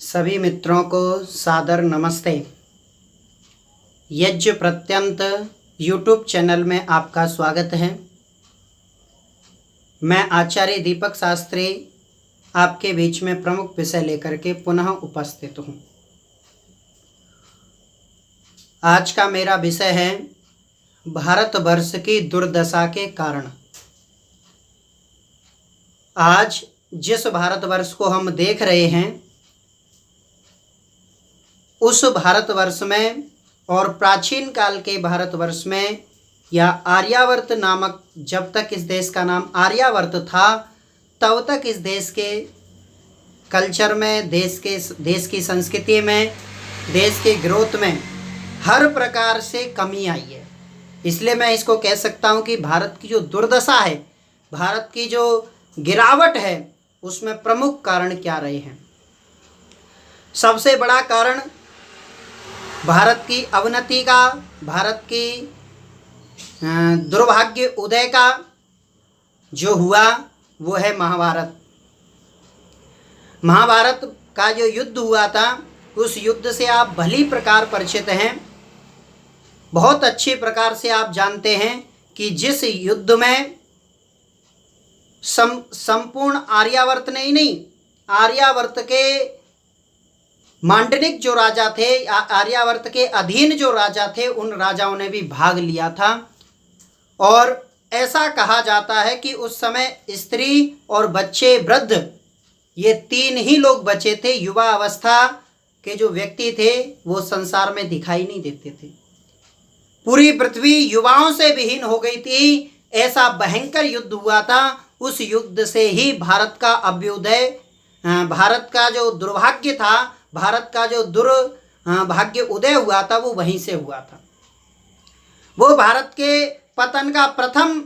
सभी मित्रों को सादर नमस्ते। यज्ञ प्रत्यंत यूट्यूब चैनल में आपका स्वागत है। मैं आचार्य दीपक शास्त्री आपके बीच में प्रमुख विषय लेकर के पुनः उपस्थित हूँ। आज का मेरा विषय है भारतवर्ष की दुर्दशा के कारण। आज जिस भारतवर्ष को हम देख रहे हैं, उस भारतवर्ष में और प्राचीन काल के भारतवर्ष में या आर्यावर्त नामक, जब तक इस देश का नाम आर्यावर्त था तब तक इस देश के कल्चर में, देश की संस्कृति में, देश के ग्रोथ में हर प्रकार से कमी आई है। इसलिए मैं इसको कह सकता हूँ कि भारत की जो दुर्दशा है, भारत की जो गिरावट है, उसमें प्रमुख कारण क्या रहे हैं। सबसे बड़ा कारण भारत की अवनति का, भारत की दुर्भाग्य उदय का जो हुआ वो है महाभारत। महाभारत का जो युद्ध हुआ था, उस युद्ध से आप भली प्रकार परिचित हैं। बहुत अच्छे प्रकार से आप जानते हैं कि जिस युद्ध में संपूर्ण आर्यावर्त नहीं, आर्यावर्त के मांडलिक जो राजा थे, आर्यावर्त के अधीन जो राजा थे, उन राजाओं ने भी भाग लिया था। और ऐसा कहा जाता है कि उस समय स्त्री और बच्चे, वृद्ध, ये तीन ही लोग बचे थे। युवा अवस्था के जो व्यक्ति थे वो संसार में दिखाई नहीं देते थे। पूरी पृथ्वी युवाओं से विहीन हो गई थी। ऐसा भयंकर युद्ध हुआ था। उस युद्ध से ही भारत का अभ्युदय, भारत का जो दुर्भाग्य था, भारत का जो दुर्भाग्य उदय हुआ था, वो वहीं से हुआ था। वो भारत के पतन का प्रथम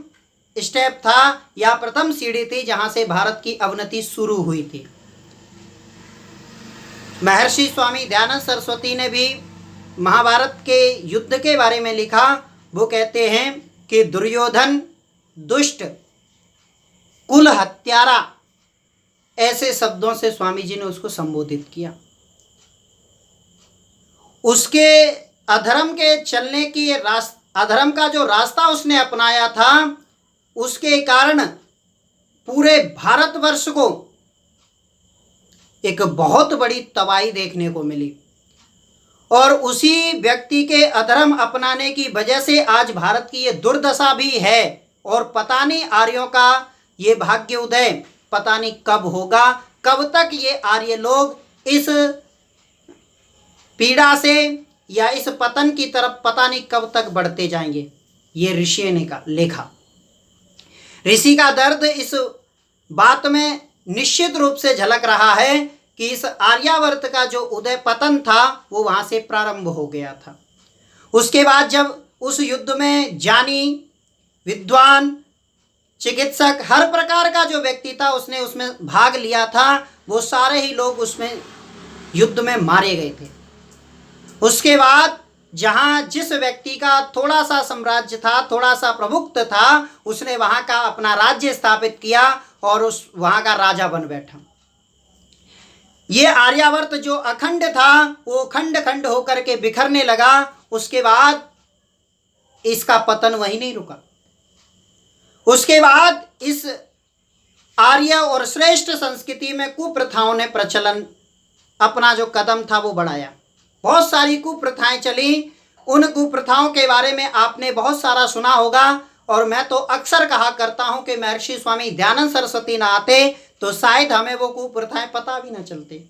स्टेप था या प्रथम सीढ़ी थी, जहां से भारत की अवनति शुरू हुई थी। महर्षि स्वामी दयानंद सरस्वती ने भी महाभारत के युद्ध के बारे में लिखा। वो कहते हैं कि दुर्योधन दुष्ट, कुल हत्यारा, ऐसे शब्दों से स्वामी जी ने उसको संबोधित किया। उसके अधर्म के चलने की अधर्म का जो रास्ता उसने अपनाया था, उसके कारण पूरे भारतवर्ष को एक बहुत बड़ी तबाही देखने को मिली। और उसी व्यक्ति के अधर्म अपनाने की वजह से आज भारत की ये दुर्दशा भी है। और पता नहीं आर्यों का ये भाग्य उदय पता नहीं कब होगा, कब तक ये आर्य लोग इस पीड़ा से या इस पतन की तरफ पता नहीं कब तक बढ़ते जाएंगे। ये ऋषि ने लिखा। ऋषि का दर्द इस बात में निश्चित रूप से झलक रहा है कि इस आर्यावर्त का जो उदय पतन था वो वहां से प्रारंभ हो गया था। उसके बाद जब उस युद्ध में जानी, विद्वान, चिकित्सक, हर प्रकार का जो व्यक्ति था उसने उसमें भाग लिया था, वो सारे ही लोग उसमें युद्ध में मारे गए थे। उसके बाद जहां जिस व्यक्ति का थोड़ा सा साम्राज्य था, थोड़ा सा प्रभुत्व था, उसने वहां का अपना राज्य स्थापित किया और उस वहां का राजा बन बैठा। ये आर्यावर्त जो अखंड था वो खंड खंड होकर के बिखरने लगा। उसके बाद इसका पतन वहीं नहीं रुका। उसके बाद इस आर्य और श्रेष्ठ संस्कृति में कुप्रथाओं ने प्रचलन, अपना जो कदम था वो बढ़ाया। बहुत सारी कुप्रथाएं चली। उन कुप्रथाओं के बारे में आपने बहुत सारा सुना होगा। और मैं तो अक्सर कहा करता हूं कि महर्षि स्वामी दयानंद सरस्वती ना आते तो शायद हमें वो कुप्रथाएं पता भी ना चलते।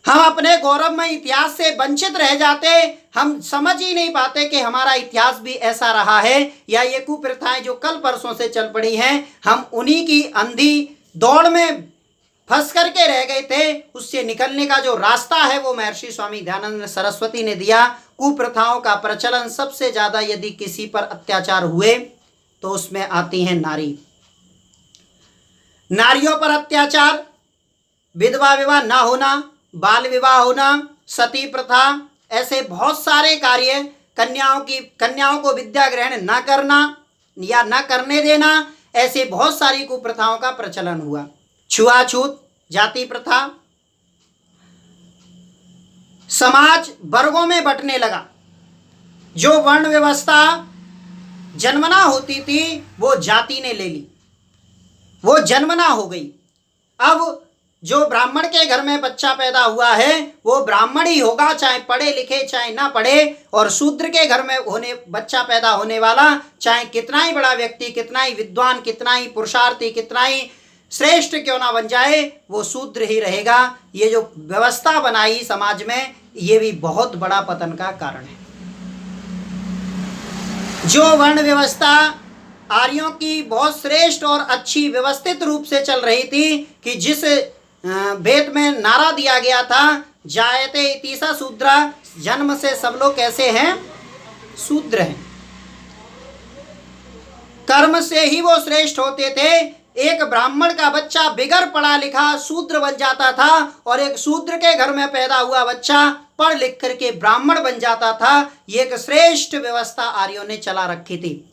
हम अपने गौरवमय इतिहास से वंचित रह जाते। हम समझ ही नहीं पाते कि हमारा इतिहास भी ऐसा रहा है, या ये कुप्रथाएं जो कल परसों से चल पड़ी हैं, हम उन्हीं की अंधी दौड़ में फंस करके रह गए थे। उससे निकलने का जो रास्ता है वो महर्षि स्वामी दयानंद सरस्वती ने दिया। कुप्रथाओं का प्रचलन सबसे ज्यादा यदि किसी पर अत्याचार हुए तो उसमें आती हैं नारी। नारियों पर अत्याचार, विधवा विवाह ना होना, बाल विवाह होना, सती प्रथा, ऐसे बहुत सारे कार्य, कन्याओं को विद्या ग्रहण न करना या न करने देना, ऐसे बहुत सारी कुप्रथाओं का प्रचलन हुआ। छुआछूत, जाति प्रथा, समाज वर्गों में बंटने लगा। जो वर्ण व्यवस्था जन्मना होती थी वो जाति ने ले ली, वो जन्मना हो गई। अब जो ब्राह्मण के घर में बच्चा पैदा हुआ है वो ब्राह्मण ही होगा, चाहे पढ़े लिखे चाहे ना पढ़े। और शूद्र के घर में बच्चा पैदा होने वाला, चाहे कितना ही बड़ा व्यक्ति, कितना ही विद्वान, कितना ही पुरुषार्थी, कितना ही श्रेष्ठ क्यों ना बन जाए, वो शूद्र ही रहेगा। ये जो व्यवस्था बनाई समाज में, ये भी बहुत बड़ा पतन का कारण है। जो वर्ण व्यवस्था आर्यों की बहुत श्रेष्ठ और अच्छी व्यवस्थित रूप से चल रही थी, कि जिस वेद में नारा दिया गया था, जायते इति स शूद्रा, जन्म से सब लोग कैसे हैं, शूद्र हैं। कर्म से ही वो श्रेष्ठ होते थे। एक ब्राह्मण का बच्चा बिगर पढ़ा लिखा शूद्र बन जाता था, और एक शूद्र के घर में पैदा हुआ बच्चा पढ़ लिख करके ब्राह्मण बन जाता था। ये एक श्रेष्ठ व्यवस्था आर्यों ने चला रखी थी,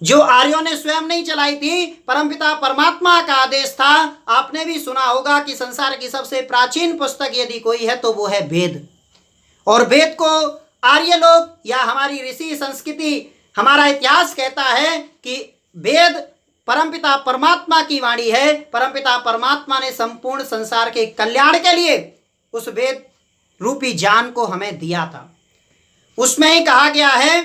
जो आर्यों ने स्वयं नहीं चलाई थी, परमपिता परमात्मा का आदेश था। आपने भी सुना होगा कि संसार की सबसे प्राचीन पुस्तक यदि कोई है तो वो है वेद। और वेद को आर्य लोग या हमारी ऋषि संस्कृति, हमारा इतिहास कहता है कि वेद परमपिता परमात्मा की वाणी है। परमपिता परमात्मा ने संपूर्ण संसार के कल्याण के लिए उस वेद रूपी ज्ञान को हमें दिया था। उसमें ही कहा गया है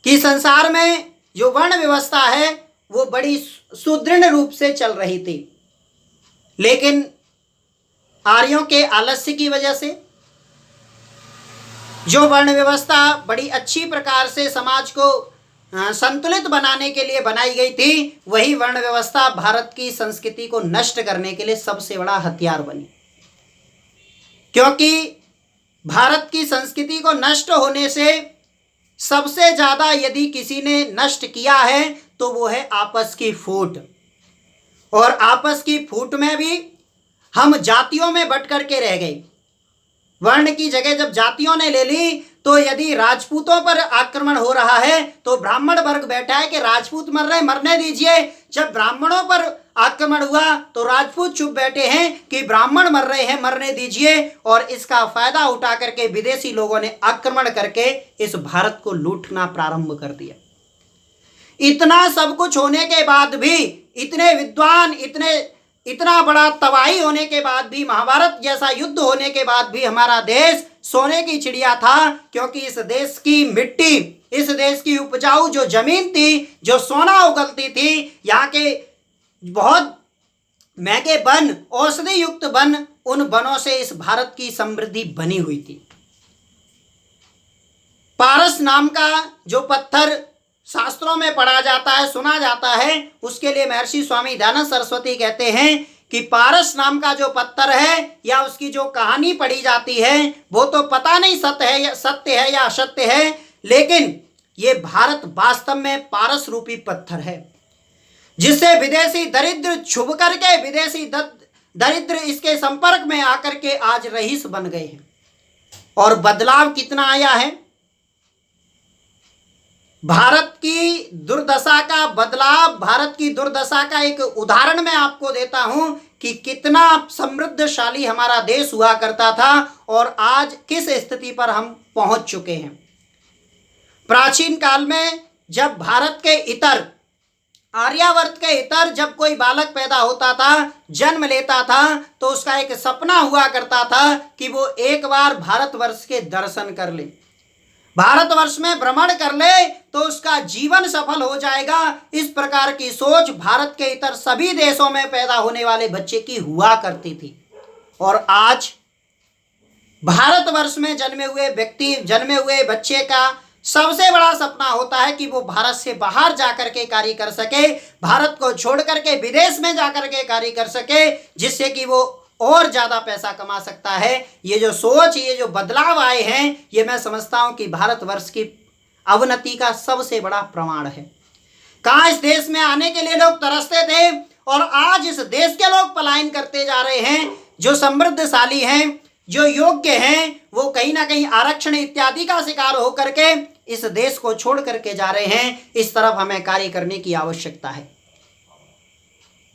कि संसार में जो वर्ण व्यवस्था है वो बड़ी सुदृढ़ रूप से चल रही थी, लेकिन आर्यों के आलस्य की वजह से जो वर्ण व्यवस्था बड़ी अच्छी प्रकार से समाज को संतुलित बनाने के लिए बनाई गई थी, वही वर्ण व्यवस्था भारत की संस्कृति को नष्ट करने के लिए सबसे बड़ा हथियार बनी। क्योंकि भारत की संस्कृति को नष्ट होने से सबसे ज्यादा यदि किसी ने नष्ट किया है तो वो है आपस की फूट। और आपस की फूट में भी हम जातियों में बट करके रह गए। वर्ण की जगह जब जातियों ने ले ली, तो यदि राजपूतों पर आक्रमण हो रहा है तो ब्राह्मण वर्ग बैठा है कि राजपूत मर रहे, मरने दीजिए। जब ब्राह्मणों पर आक्रमण हुआ तो राजपूत चुप बैठे हैं कि ब्राह्मण मर रहे हैं, मरने दीजिए। और इसका फायदा उठा करके विदेशी लोगों ने आक्रमण करके इस भारत को लूटना प्रारंभ कर दिया। इतना सब कुछ होने के बाद भी, इतने विद्वान, इतना बड़ा तबाही होने के बाद भी, महाभारत जैसा युद्ध होने के बाद भी हमारा देश सोने की चिड़िया था। क्योंकि इस देश की मिट्टी, इस देश की उपजाऊ जो जमीन थी, जो सोना उगलती थी, यहाँ के बहुत महंगे वन, औषधि युक्त वन, उन वनों से इस भारत की समृद्धि बनी हुई थी। पारस नाम का जो पत्थर शास्त्रों में पढ़ा जाता है, सुना जाता है, उसके लिए महर्षि स्वामी दयानंद सरस्वती कहते हैं कि पारस नाम का जो पत्थर है या उसकी जो कहानी पढ़ी जाती है वो तो पता नहीं सत्य है या असत्य है, लेकिन ये भारत वास्तव में पारस रूपी पत्थर है, जिससे विदेशी दरिद्र छुप करके, विदेशी दरिद्र इसके संपर्क में आकर के आज रईस बन गए हैं। और बदलाव कितना आया है, भारत की दुर्दशा का बदलाव, भारत की दुर्दशा का एक उदाहरण मैं आपको देता हूं कि कितना समृद्धशाली हमारा देश हुआ करता था और आज किस स्थिति पर हम पहुंच चुके हैं। प्राचीन काल में जब भारत के इतर, आर्यावर्त के इतर जब कोई बालक पैदा होता था, जन्म लेता था, तो उसका एक सपना हुआ करता था कि वो एक बार भारतवर्ष के दर्शन कर ले, भारतवर्ष में भ्रमण कर ले तो उसका जीवन सफल हो जाएगा। इस प्रकार की सोच भारत के इतर सभी देशों में पैदा होने वाले बच्चे की हुआ करती थी। और आज भारतवर्ष में जन्मे हुए बच्चे का सबसे बड़ा सपना होता है कि वो भारत से बाहर जाकर के कार्य कर सके, भारत को छोड़ करके विदेश में जाकर के कार्य कर सके, जिससे कि वो और ज्यादा पैसा कमा सकता है। ये जो सोच, ये जो बदलाव आए हैं, ये मैं समझता हूं कि भारतवर्ष की अवनति का सबसे बड़ा प्रमाण है। कहाँ इस देश में आने के लिए लोग तरसते थे और आज इस देश के लोग पलायन करते जा रहे हैं। जो समृद्धशाली हैं, जो योग्य हैं, वो कहीं ना कहीं आरक्षण इत्यादि का शिकार होकर के इस देश को छोड़ करके जा रहे हैं। इस तरफ हमें कार्य करने की आवश्यकता है।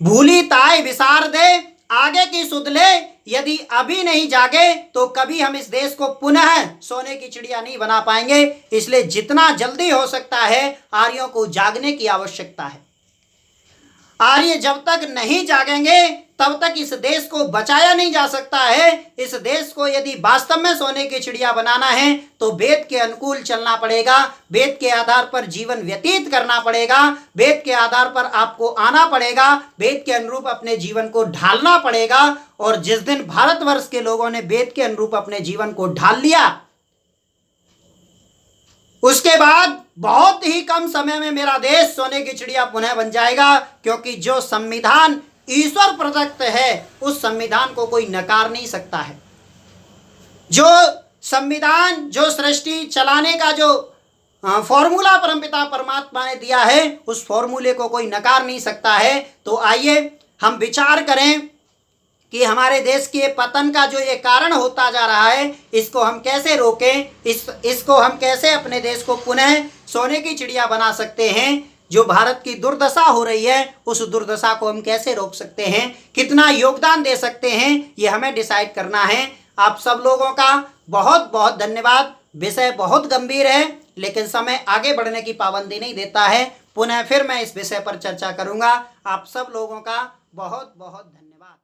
भूली ताय विसार दे, आगे की सुध ले, यदि अभी नहीं जागे तो कभी हम इस देश को पुनः सोने की चिड़िया नहीं बना पाएंगे। इसलिए जितना जल्दी हो सकता है आर्यों को जागने की आवश्यकता है। आर्य जब तक नहीं जागेंगे तब तक इस देश को बचाया नहीं जा सकता है। इस देश को यदि वास्तव में सोने की चिड़िया बनाना है तो वेद के अनुकूल चलना पड़ेगा, वेद के आधार पर जीवन व्यतीत करना पड़ेगा, वेद के आधार पर आपको आना पड़ेगा, वेद के अनुरूप अपने जीवन को ढालना पड़ेगा। और जिस दिन भारतवर्ष के लोगों ने वेद के अनुरूप अपने जीवन को ढाल लिया, उसके बाद बहुत ही कम समय में मेरा देश सोने की चिड़िया पुनः बन जाएगा। क्योंकि जो संविधान ईश्वर प्रदत्त है उस संविधान को कोई नकार नहीं सकता है। जो संविधान, जो सृष्टि चलाने का जो फॉर्मूला परमपिता परमात्मा ने दिया है उस फॉर्मूले को कोई नकार नहीं सकता है। तो आइए हम विचार करें कि हमारे देश के पतन का जो ये कारण होता जा रहा है इसको हम कैसे रोकें, इसको हम कैसे अपने देश को पुनः सोने की चिड़िया बना सकते हैं। जो भारत की दुर्दशा हो रही है उस दुर्दशा को हम कैसे रोक सकते हैं, कितना योगदान दे सकते हैं, ये हमें डिसाइड करना है। आप सब लोगों का बहुत बहुत धन्यवाद। विषय बहुत गंभीर है लेकिन समय आगे बढ़ने की पाबंदी नहीं देता है। पुनः फिर मैं इस विषय पर चर्चा करूंगा। आप सब लोगों का बहुत बहुत धन्यवाद।